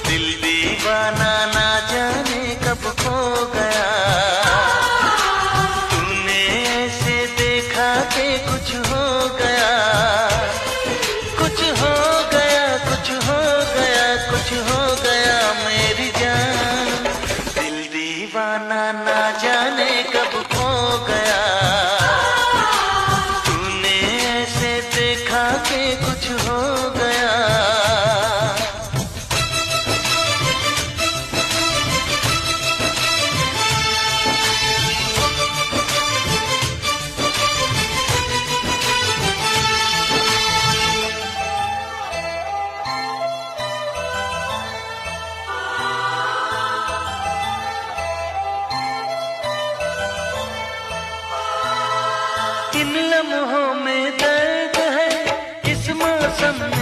दिल दीवाना ना जाने कब खो गया, तूने ऐसे देखा कि कुछ हो गया, कुछ हो गया, कुछ हो गया, कुछ हो गया मेरी जान। दिल दीवाना ना जाने कब खो गया, तूने ऐसे देखा कि कुछ हो गया। इन लम्हों में दर्द है, इस मौसम में